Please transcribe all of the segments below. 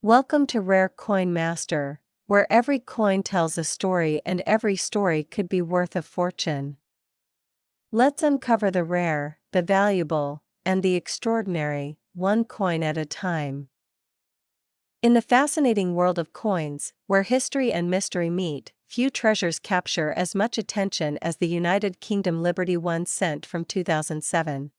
Welcome to Rare Coin Master, where every coin tells a story and every story could be worth a fortune. Let's uncover the rare, the valuable, and the extraordinary, one coin at a time. In the fascinating world of coins, where history and mystery meet, few treasures capture as much attention as the United Kingdom Liberty 1 cent from 2007.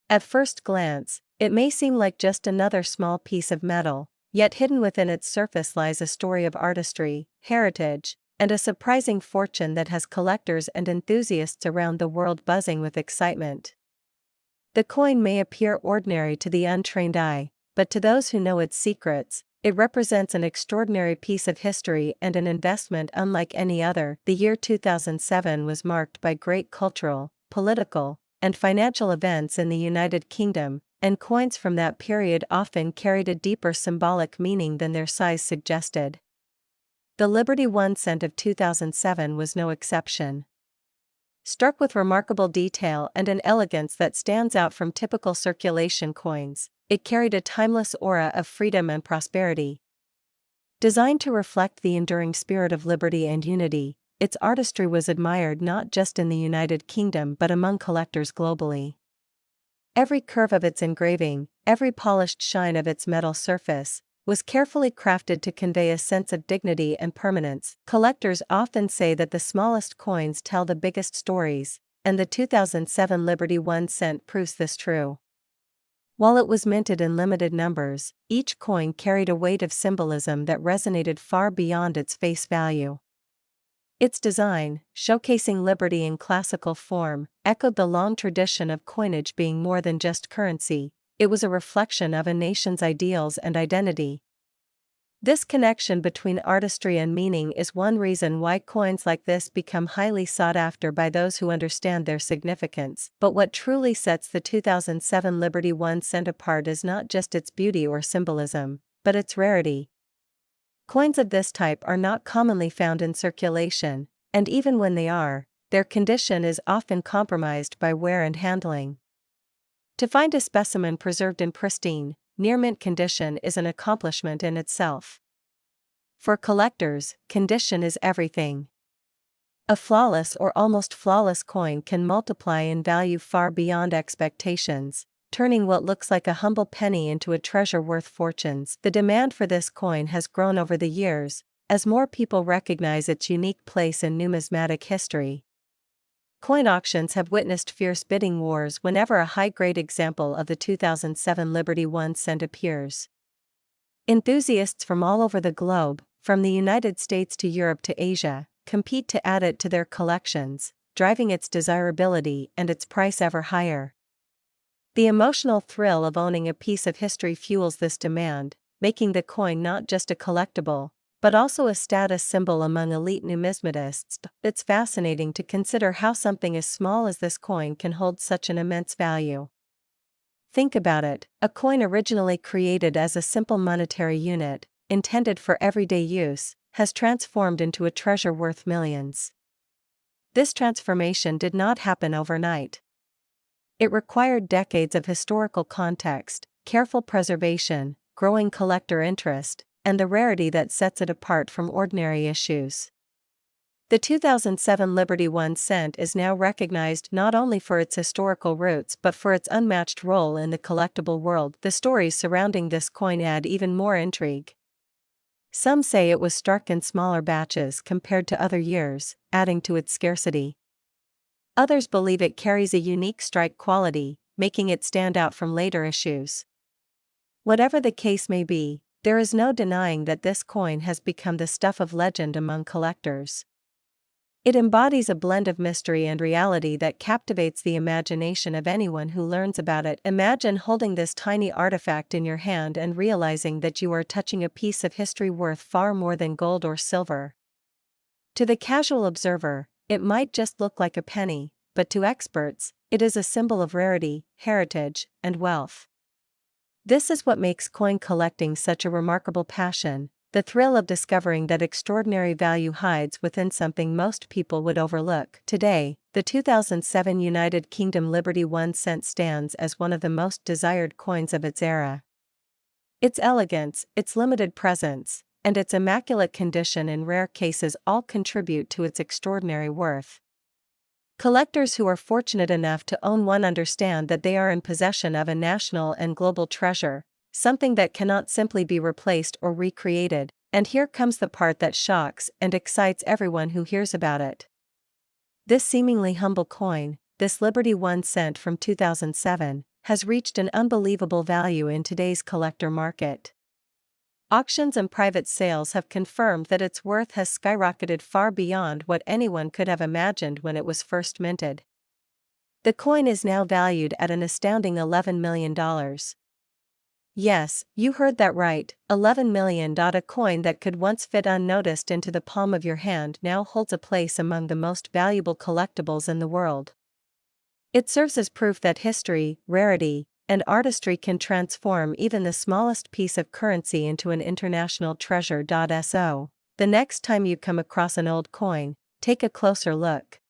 At first glance, it may seem like just another small piece of metal, yet hidden within its surface lies a story of artistry, heritage, and a surprising fortune that has collectors and enthusiasts around the world buzzing with excitement. The coin may appear ordinary to the untrained eye, but to those who know its secrets, it represents an extraordinary piece of history and an investment unlike any other. The year 2007 was marked by great cultural, political, and financial events in the United Kingdom, and coins from that period often carried a deeper symbolic meaning than their size suggested. The Liberty 1 cent of 2007 was no exception. Struck with remarkable detail and an elegance that stands out from typical circulation coins, it carried a timeless aura of freedom and prosperity. Designed to reflect the enduring spirit of liberty and unity, its artistry was admired not just in the United Kingdom but among collectors globally. Every curve of its engraving, every polished shine of its metal surface, was carefully crafted to convey a sense of dignity and permanence. Collectors often say that the smallest coins tell the biggest stories, and the 2007 Liberty 1 cent proves this true. While it was minted in limited numbers, each coin carried a weight of symbolism that resonated far beyond its face value. Its design, showcasing liberty in classical form, echoed the long tradition of coinage being more than just currency. It was a reflection of a nation's ideals and identity. This connection between artistry and meaning is one reason why coins like this become highly sought after by those who understand their significance. But what truly sets the 2007 Liberty 1 cent apart is not just its beauty or symbolism, but its rarity. Coins of this type are not commonly found in circulation, and even when they are, their condition is often compromised by wear and handling. To find a specimen preserved in pristine, near-mint condition is an accomplishment in itself. For collectors, condition is everything. A flawless or almost flawless coin can multiply in value far beyond expectations, turning what looks like a humble penny into a treasure worth fortunes. The demand for this coin has grown over the years, as more people recognize its unique place in numismatic history. Coin auctions have witnessed fierce bidding wars whenever a high-grade example of the 2007 Liberty 1 cent appears. Enthusiasts from all over the globe, from the United States to Europe to Asia, compete to add it to their collections, driving its desirability and its price ever higher. The emotional thrill of owning a piece of history fuels this demand, making the coin not just a collectible, but also a status symbol among elite numismatists. It's fascinating to consider how something as small as this coin can hold such an immense value. Think about it, a coin originally created as a simple monetary unit, intended for everyday use, has transformed into a treasure worth millions. This transformation did not happen overnight. It required decades of historical context, careful preservation, growing collector interest, and the rarity that sets it apart from ordinary issues. The 2007 Liberty 1 cent is now recognized not only for its historical roots but for its unmatched role in the collectible world. The stories surrounding this coin add even more intrigue. Some say it was struck in smaller batches compared to other years, adding to its scarcity. Others believe it carries a unique strike quality, making it stand out from later issues. Whatever the case may be, there is no denying that this coin has become the stuff of legend among collectors. It embodies a blend of mystery and reality that captivates the imagination of anyone who learns about it. Imagine holding this tiny artifact in your hand and realizing that you are touching a piece of history worth far more than gold or silver. To the casual observer, it might just look like a penny, but to experts, it is a symbol of rarity, heritage, and wealth. This is what makes coin collecting such a remarkable passion, the thrill of discovering that extraordinary value hides within something most people would overlook. Today, the 2007 United Kingdom Liberty 1 cent stands as one of the most desired coins of its era. Its elegance, its limited presence, and its immaculate condition in rare cases all contribute to its extraordinary worth. Collectors who are fortunate enough to own one understand that they are in possession of a national and global treasure, something that cannot simply be replaced or recreated. And here comes the part that shocks and excites everyone who hears about it. This seemingly humble coin, this Liberty 1 cent from 2007, has reached an unbelievable value in today's collector market. Auctions and private sales have confirmed that its worth has skyrocketed far beyond what anyone could have imagined when it was first minted. The coin is now valued at an astounding $11 million. Yes, you heard that right, $11 million. A coin that could once fit unnoticed into the palm of your hand now holds a place among the most valuable collectibles in the world. It serves as proof that history, rarity, and artistry can transform even the smallest piece of currency into an international treasure. So, the next time you come across an old coin, take a closer look.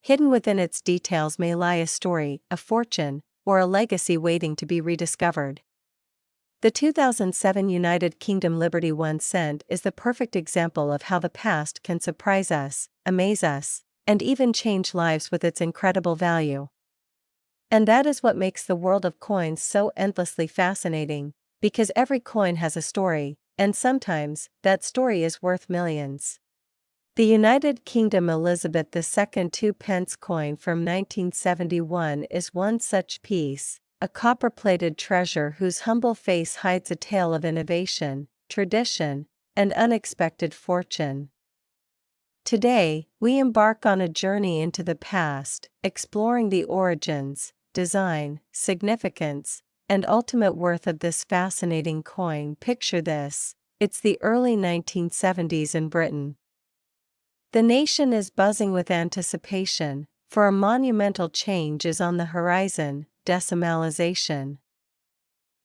Hidden within its details may lie a story, a fortune, or a legacy waiting to be rediscovered. The 2007 United Kingdom Liberty 1 cent is the perfect example of how the past can surprise us, amaze us, and even change lives with its incredible value. And that is what makes the world of coins so endlessly fascinating, because every coin has a story, and sometimes, that story is worth millions. The United Kingdom Elizabeth II 2-pence coin from 1971 is one such piece, a copper-plated treasure whose humble face hides a tale of innovation, tradition, and unexpected fortune. Today, we embark on a journey into the past, exploring the origins, design, significance, and ultimate worth of this fascinating coin. Picture this: it's the early 1970s in Britain. The nation is buzzing with anticipation, for a monumental change is on the horizon: decimalisation.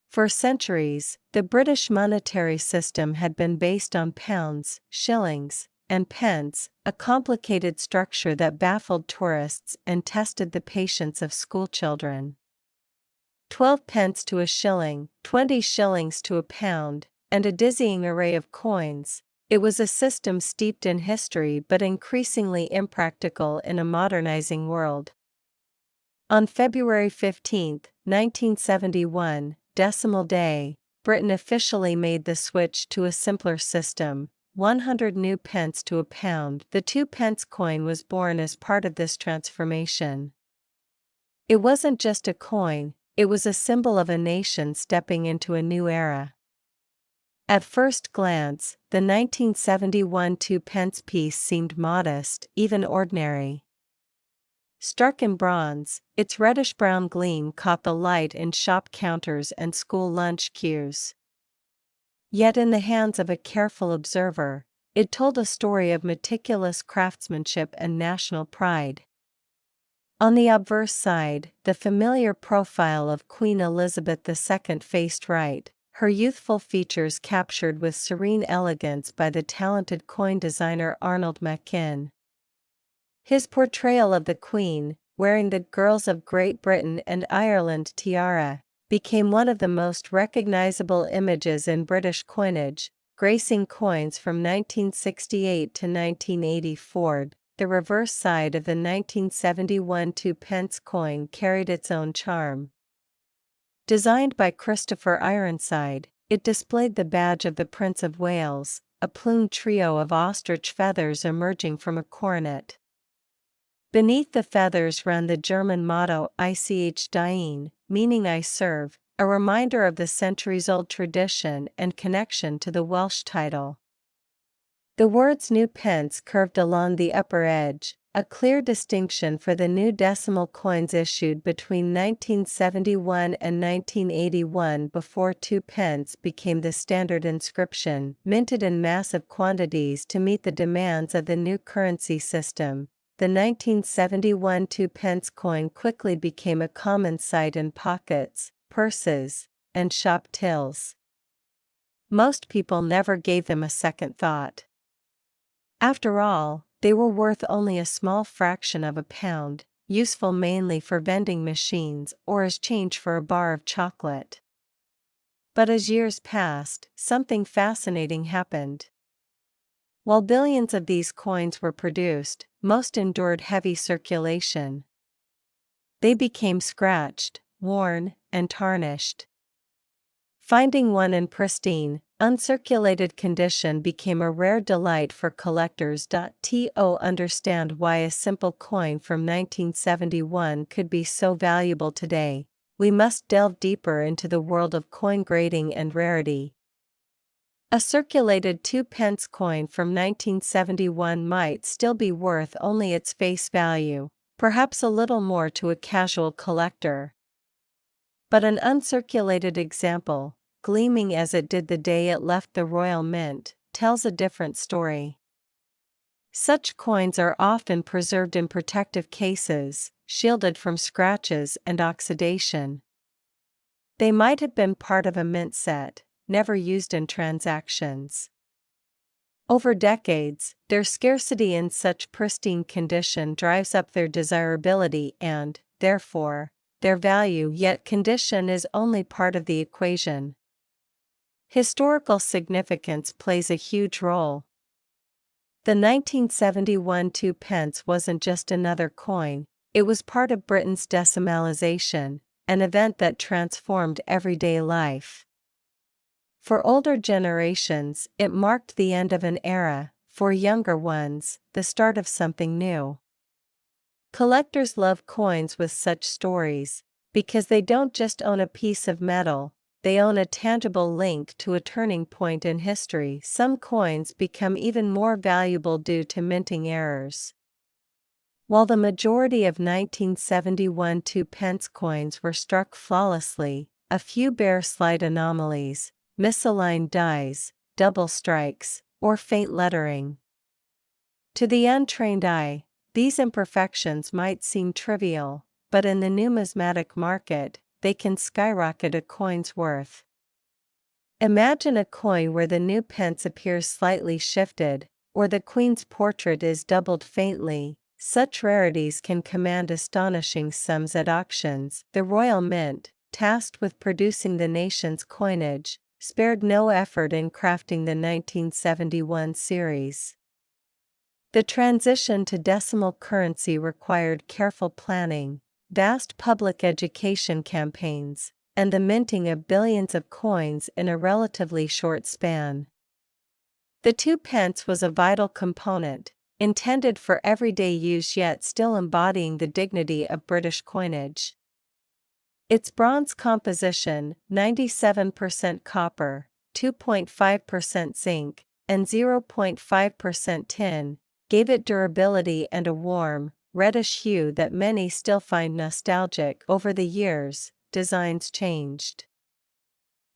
For centuries, the British monetary system had been based on pounds, shillings, and pence, a complicated structure that baffled tourists and tested the patience of schoolchildren. 12 pence to a shilling, 20 shillings to a pound, and a dizzying array of coins. It was a system steeped in history but increasingly impractical in a modernizing world. On February 15, 1971, Decimal Day, Britain officially made the switch to a simpler system: 100 new pence to a pound. The 2-pence coin was born as part of this transformation. It wasn't just a coin, it was a symbol of a nation stepping into a new era. At first glance, the 1971 2-pence piece seemed modest, even ordinary. Struck in bronze, its reddish-brown gleam caught the light in shop counters and school lunch queues. Yet in the hands of a careful observer, it told a story of meticulous craftsmanship and national pride. On the obverse side, the familiar profile of Queen Elizabeth II faced right, her youthful features captured with serene elegance by the talented coin designer Arnold Machin. His portrayal of the Queen, wearing the Girls of Great Britain and Ireland tiara, became one of the most recognizable images in British coinage, gracing coins from 1968 to 1984. The reverse side of the 1971 2-pence coin carried its own charm. Designed by Christopher Ironside, it displayed the badge of the Prince of Wales, a plumed trio of ostrich feathers emerging from a coronet. Beneath the feathers ran the German motto Ich diene, meaning I serve, a reminder of the centuries-old tradition and connection to the Welsh title. The words new pence curved along the upper edge, a clear distinction for the new decimal coins issued between 1971 and 1981 before 2 pence became the standard inscription, minted in massive quantities to meet the demands of the new currency system. The 1971 2-pence coin quickly became a common sight in pockets, purses, and shop tills. Most people never gave them a second thought. After all, they were worth only a small fraction of a pound, useful mainly for vending machines or as change for a bar of chocolate. But as years passed, something fascinating happened. While billions of these coins were produced, most endured heavy circulation. They became scratched, worn, and tarnished. Finding one in pristine, uncirculated condition became a rare delight for collectors. To understand why a simple coin from 1971 could be so valuable today, we must delve deeper into the world of coin grading and rarity. A circulated 2-pence coin from 1971 might still be worth only its face value, perhaps a little more to a casual collector. But an uncirculated example, gleaming as it did the day it left the Royal Mint, tells a different story. Such coins are often preserved in protective cases, shielded from scratches and oxidation. They might have been part of a mint set, never used in transactions. Over decades, their scarcity in such pristine condition drives up their desirability and, therefore, their value. Yet condition is only part of the equation. Historical significance plays a huge role. The 1971 2-pence wasn't just another coin, it was part of Britain's decimalisation, an event that transformed everyday life. For older generations, it marked the end of an era, for younger ones, the start of something new. Collectors love coins with such stories, because they don't just own a piece of metal, they own a tangible link to a turning point in history. Some coins become even more valuable due to minting errors. While the majority of 1971 2-pence coins were struck flawlessly, a few bear slight anomalies, misaligned dies, double strikes, or faint lettering. To the untrained eye, these imperfections might seem trivial, but in the numismatic market, they can skyrocket a coin's worth. Imagine a coin where the new pence appears slightly shifted, or the Queen's portrait is doubled faintly. Such rarities can command astonishing sums at auctions. The Royal Mint, tasked with producing the nation's coinage, spared no effort in crafting the 1971 series. The transition to decimal currency required careful planning, vast public education campaigns, and the minting of billions of coins in a relatively short span. The 2-pence was a vital component, intended for everyday use yet still embodying the dignity of British coinage. Its bronze composition, 97% copper, 2.5% zinc, and 0.5% tin, gave it durability and a warm, reddish hue that many still find nostalgic. Over the years, designs changed.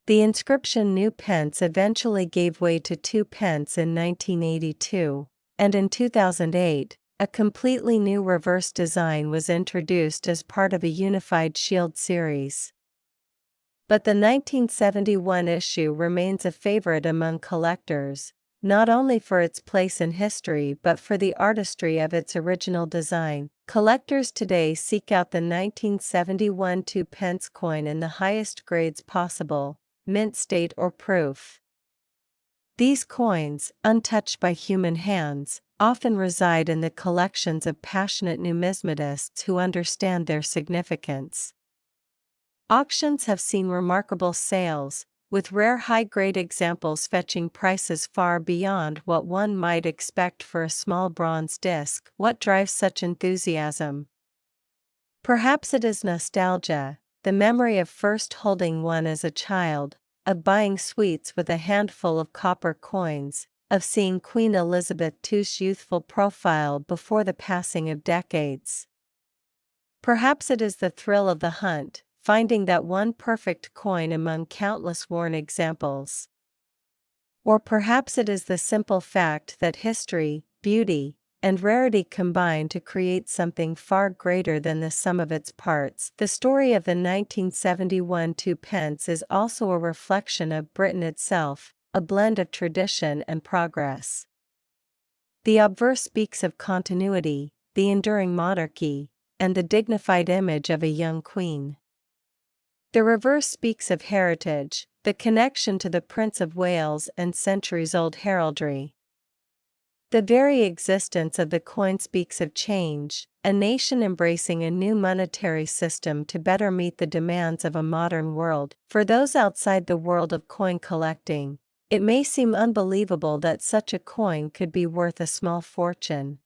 The inscription New Pence eventually gave way to 2-pence in 1982, and in 2008, a completely new reverse design was introduced as part of a unified shield series. But the 1971 issue remains a favorite among collectors, not only for its place in history but for the artistry of its original design. Collectors today seek out the 1971 2-pence coin in the highest grades possible, mint state or proof. These coins, untouched by human hands, often reside in the collections of passionate numismatists who understand their significance. Auctions have seen remarkable sales, with rare high-grade examples fetching prices far beyond what one might expect for a small bronze disc. What drives such enthusiasm? Perhaps it is nostalgia, the memory of first holding one as a child, of buying sweets with a handful of copper coins, of seeing Queen Elizabeth II's youthful profile before the passing of decades. Perhaps it is the thrill of the hunt, finding that one perfect coin among countless worn examples. Or perhaps it is the simple fact that history, beauty, and rarity combine to create something far greater than the sum of its parts. The story of the 1971 2-pence is also a reflection of Britain itself, a blend of tradition and progress. The obverse speaks of continuity, the enduring monarchy, and the dignified image of a young queen. The reverse speaks of heritage, the connection to the Prince of Wales and centuries-old heraldry. The very existence of the coin speaks of change, a nation embracing a new monetary system to better meet the demands of a modern world. For those outside the world of coin collecting, it may seem unbelievable that such a coin could be worth a small fortune.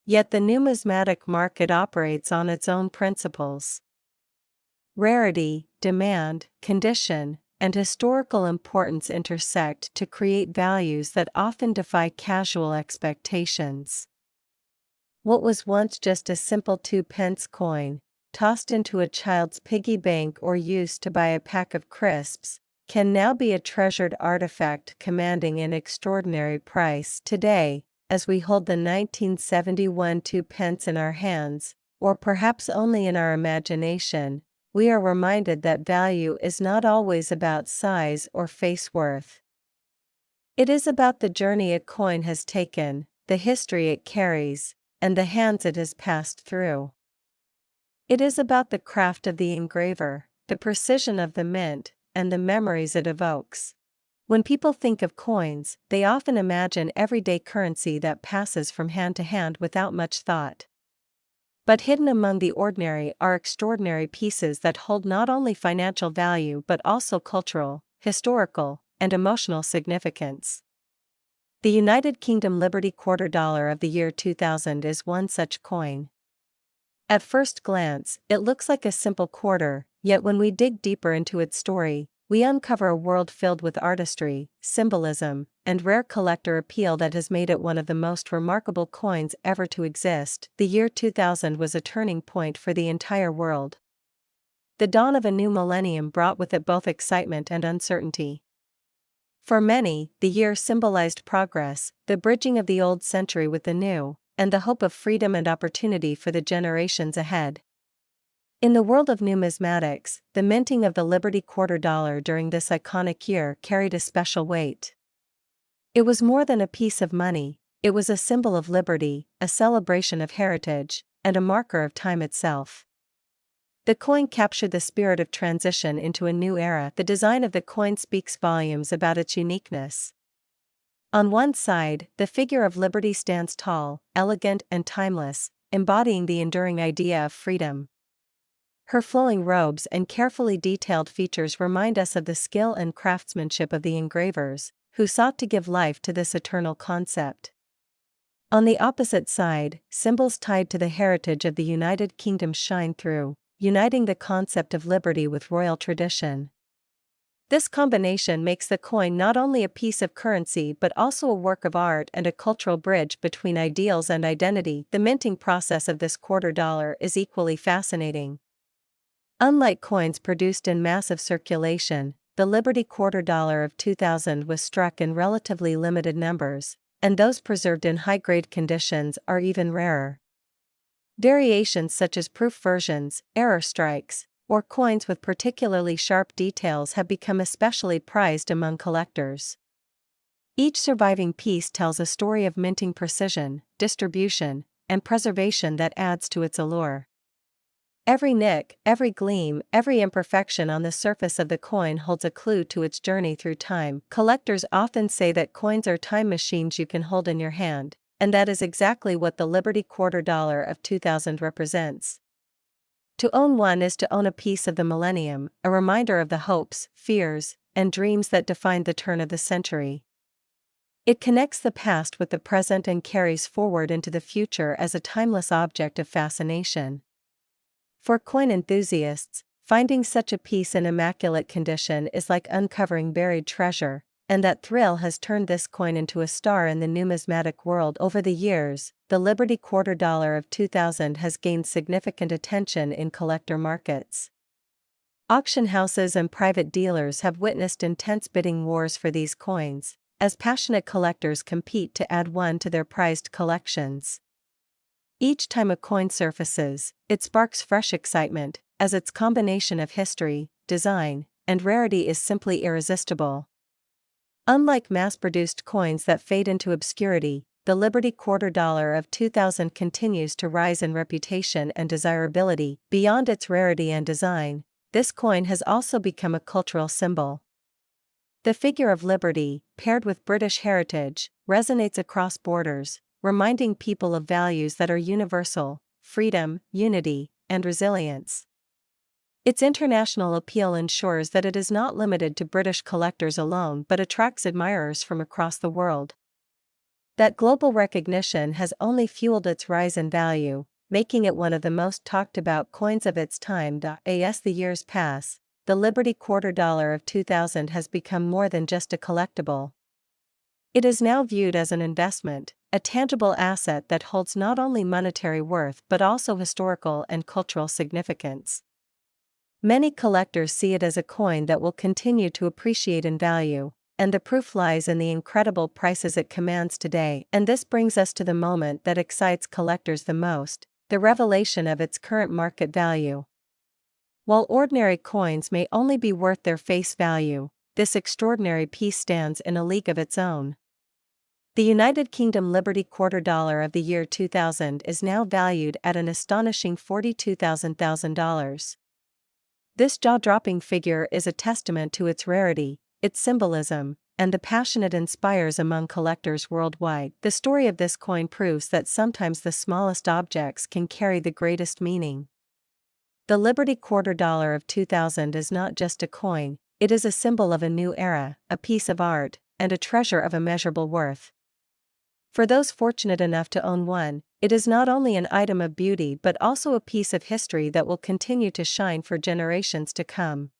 Yet the numismatic market operates on its own principles. Rarity, demand, condition, and historical importance intersect to create values that often defy casual expectations. What was once just a simple 2-pence coin, tossed into a child's piggy bank or used to buy a pack of crisps, can now be a treasured artifact commanding an extraordinary price. Today, as we hold the 1971 2-pence in our hands, or perhaps only in our imagination, we are reminded that value is not always about size or face worth. It is about the journey a coin has taken, the history it carries, and the hands it has passed through. It is about the craft of the engraver, the precision of the mint, and the memories it evokes. When people think of coins, they often imagine everyday currency that passes from hand to hand without much thought. But hidden among the ordinary are extraordinary pieces that hold not only financial value but also cultural, historical, and emotional significance. The United Kingdom Liberty Quarter Dollar of the year 2000 is one such coin. At first glance, it looks like a simple quarter, yet when we dig deeper into its story, we uncover a world filled with artistry, symbolism, and rare collector appeal that has made it one of the most remarkable coins ever to exist. The year 2000 was a turning point for the entire world. The dawn of a new millennium brought with it both excitement and uncertainty. For many, the year symbolized progress, the bridging of the old century with the new, and the hope of freedom and opportunity for the generations ahead. In the world of numismatics, the minting of the Liberty Quarter Dollar during this iconic year carried a special weight. It was more than a piece of money, it was a symbol of liberty, a celebration of heritage, and a marker of time itself. The coin captured the spirit of transition into a new era. The design of the coin speaks volumes about its uniqueness. On one side, the figure of liberty stands tall, elegant, and timeless, embodying the enduring idea of freedom. Her flowing robes and carefully detailed features remind us of the skill and craftsmanship of the engravers, who sought to give life to this eternal concept. On the opposite side, symbols tied to the heritage of the United Kingdom shine through, uniting the concept of liberty with royal tradition. This combination makes the coin not only a piece of currency but also a work of art and a cultural bridge between ideals and identity. The minting process of this quarter dollar is equally fascinating. Unlike coins produced in massive circulation, the Liberty Quarter Dollar of 2000 was struck in relatively limited numbers, and those preserved in high-grade conditions are even rarer. Variations such as proof versions, error strikes, or coins with particularly sharp details have become especially prized among collectors. Each surviving piece tells a story of minting precision, distribution, and preservation that adds to its allure. Every nick, every gleam, every imperfection on the surface of the coin holds a clue to its journey through time. Collectors often say that coins are time machines you can hold in your hand, and that is exactly what the Liberty Quarter Dollar of 2000 represents. To own one is to own a piece of the millennium, a reminder of the hopes, fears, and dreams that defined the turn of the century. It connects the past with the present and carries forward into the future as a timeless object of fascination. For coin enthusiasts, finding such a piece in immaculate condition is like uncovering buried treasure, and that thrill has turned this coin into a star in the numismatic world. Over the years, the Liberty Quarter Dollar of 2000 has gained significant attention in collector markets. Auction houses and private dealers have witnessed intense bidding wars for these coins, as passionate collectors compete to add one to their prized collections. Each time a coin surfaces, it sparks fresh excitement, as its combination of history, design, and rarity is simply irresistible. Unlike mass-produced coins that fade into obscurity, the Liberty Quarter Dollar of 2000 continues to rise in reputation and desirability. Beyond its rarity and design, this coin has also become a cultural symbol. The figure of liberty, paired with British heritage, resonates across borders, reminding people of values that are universal: freedom, unity, and resilience. Its international appeal ensures that it is not limited to British collectors alone but attracts admirers from across the world. That global recognition has only fueled its rise in value, making it one of the most talked about coins of its time. As the years pass, the Liberty Quarter Dollar of 2000 has become more than just a collectible. It is now viewed as an investment, a tangible asset that holds not only monetary worth but also historical and cultural significance. Many collectors see it as a coin that will continue to appreciate in value, and the proof lies in the incredible prices it commands today. And this brings us to the moment that excites collectors the most: the revelation of its current market value. While ordinary coins may only be worth their face value, this extraordinary piece stands in a league of its own. The United Kingdom Liberty Quarter Dollar of the year 2000 is now valued at an astonishing $42,000. This jaw-dropping figure is a testament to its rarity, its symbolism, and the passion it inspires among collectors worldwide. The story of this coin proves that sometimes the smallest objects can carry the greatest meaning. The Liberty Quarter Dollar of 2000 is not just a coin, it is a symbol of a new era, a piece of art, and a treasure of immeasurable worth. For those fortunate enough to own one, it is not only an item of beauty but also a piece of history that will continue to shine for generations to come.